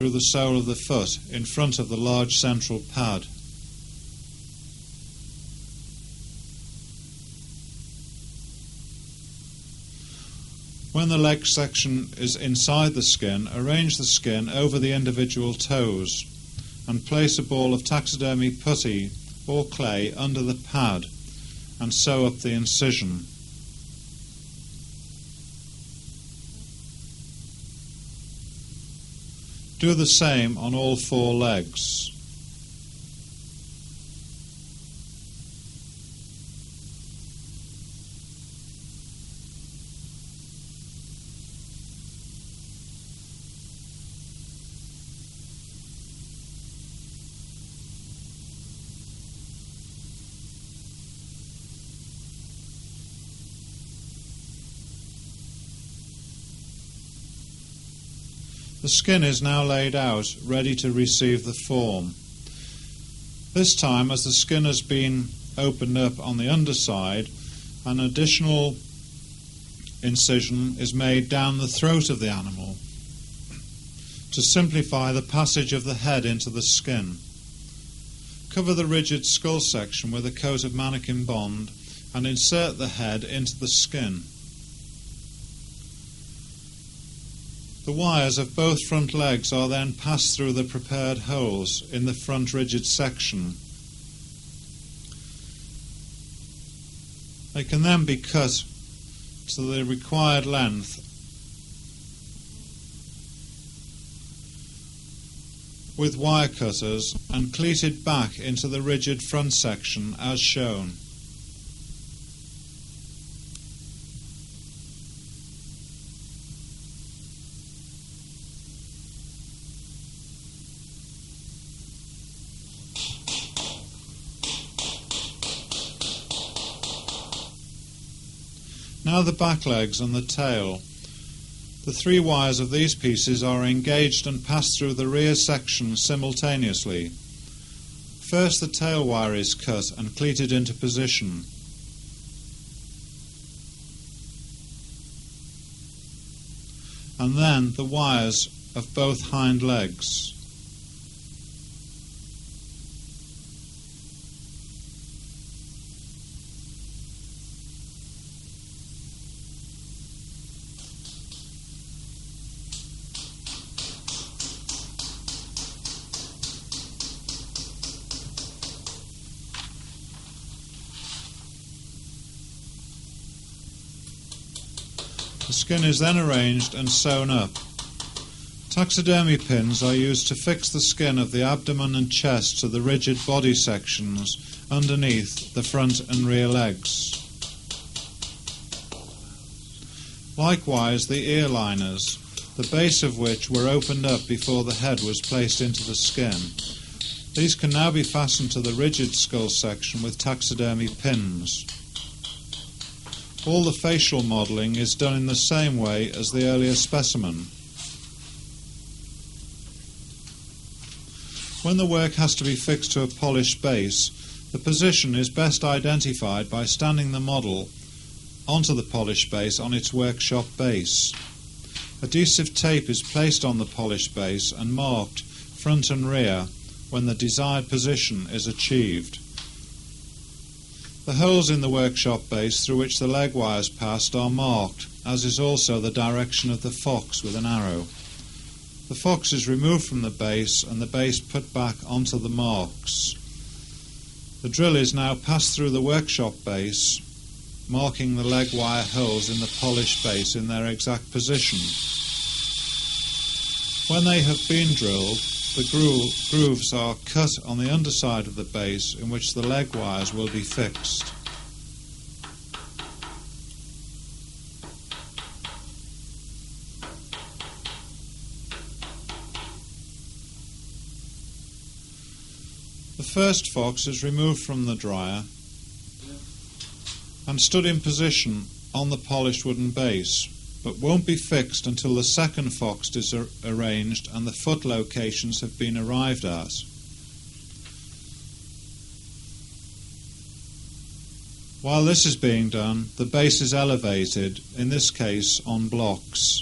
through the sole of the foot in front of the large central pad. When the leg section is inside the skin, arrange the skin over the individual toes and place a ball of taxidermy putty or clay under the pad and sew up the incision. Do the same on all four legs. The skin is now laid out, ready to receive the form. This time, as the skin has been opened up on the underside, an additional incision is made down the throat of the animal to simplify the passage of the head into the skin. Cover the rigid skull section with a coat of mannequin bond and insert the head into the skin. The wires of both front legs are then passed through the prepared holes in the front rigid section. They can then be cut to the required length with wire cutters and cleated back into the rigid front section as shown. Now the back legs and the tail. The three wires of these pieces are engaged and passed through the rear section simultaneously. First the tail wire is cut and cleated into position. And then the wires of both hind legs. The skin is then arranged and sewn up. Taxidermy pins are used to fix the skin of the abdomen and chest to the rigid body sections underneath the front and rear legs. Likewise, the ear liners, the base of which were opened up before the head was placed into the skin. These can now be fastened to the rigid skull section with taxidermy pins. All the facial modelling is done in the same way as the earlier specimen. When the work has to be fixed to a polished base, the position is best identified by standing the model onto the polished base on its workshop base. Adhesive tape is placed on the polished base and marked front and rear when the desired position is achieved. The holes in the workshop base through which the leg wires passed are marked, as is also the direction of the fox with an arrow. The fox is removed from the base and the base put back onto the marks. The drill is now passed through the workshop base, marking the leg wire holes in the polished base in their exact position. When they have been drilled, the grooves are cut on the underside of the base in which the leg wires will be fixed. The first fox is removed from the dryer and stood in position on the polished wooden base, but won't be fixed until the second fox is arranged and the foot locations have been arrived at. While this is being done, the base is elevated, in this case on blocks.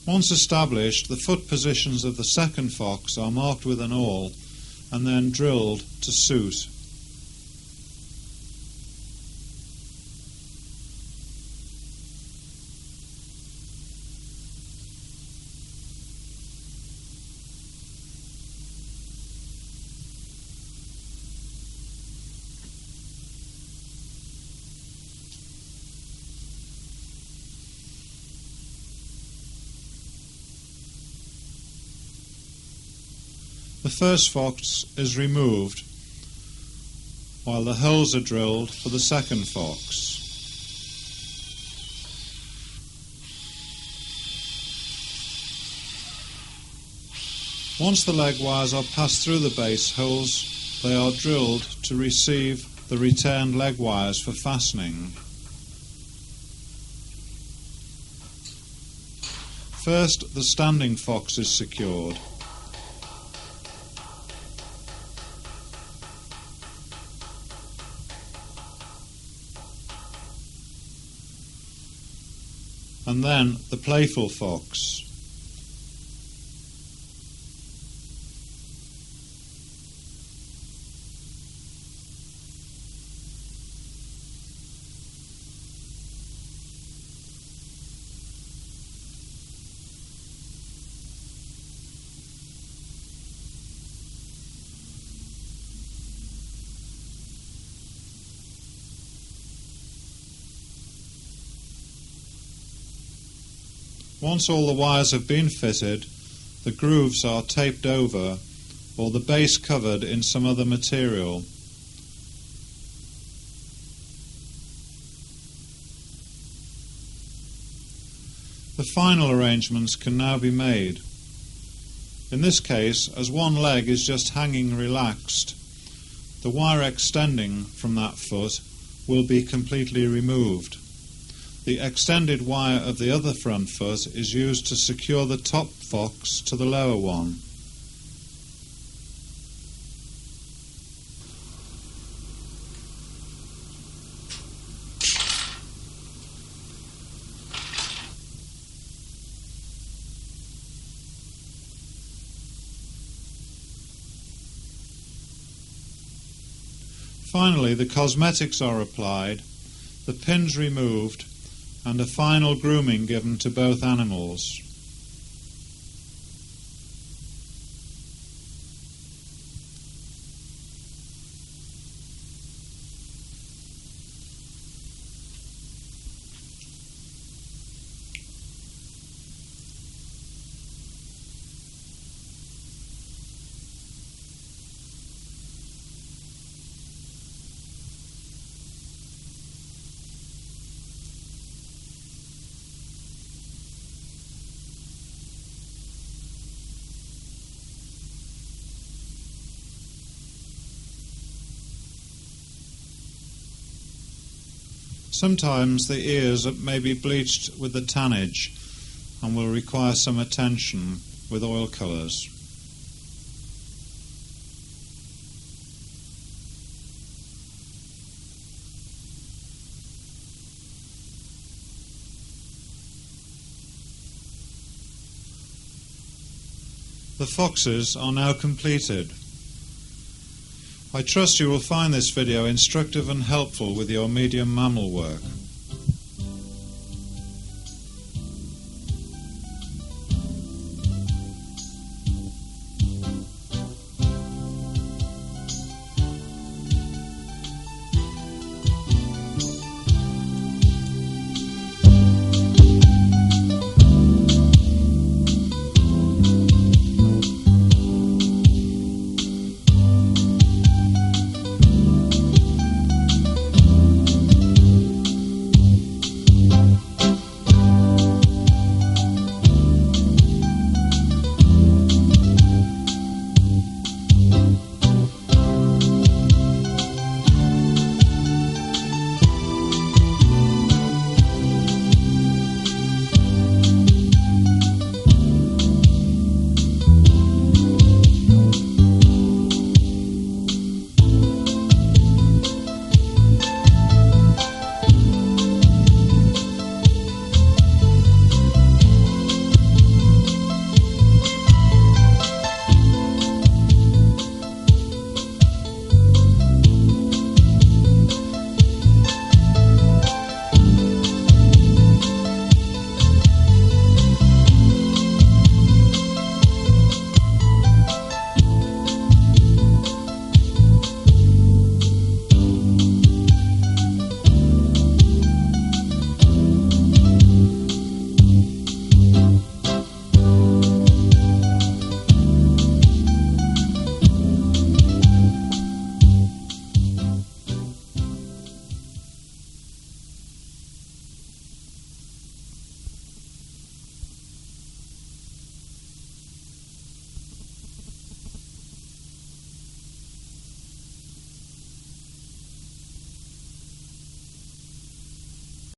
Once established, the foot positions of the second fox are marked with an awl and then drilled to suit. The first fox is removed while the holes are drilled for the second fox. Once the leg wires are passed through the base holes, they are drilled to receive the returned leg wires for fastening. First, the standing fox is secured. And then the playful fox. Once all the wires have been fitted, the grooves are taped over or the base covered in some other material. The final arrangements can now be made. In this case, as one leg is just hanging relaxed, the wire extending from that foot will be completely removed. The extended wire of the other front foot is used to secure the top fox to the lower one. Finally, the cosmetics are applied, the pins removed, and a final grooming given to both animals. Sometimes the ears may be bleached with the tannage and will require some attention with oil colours. The foxes are now completed. I trust you will find this video instructive and helpful with your medium mammal work.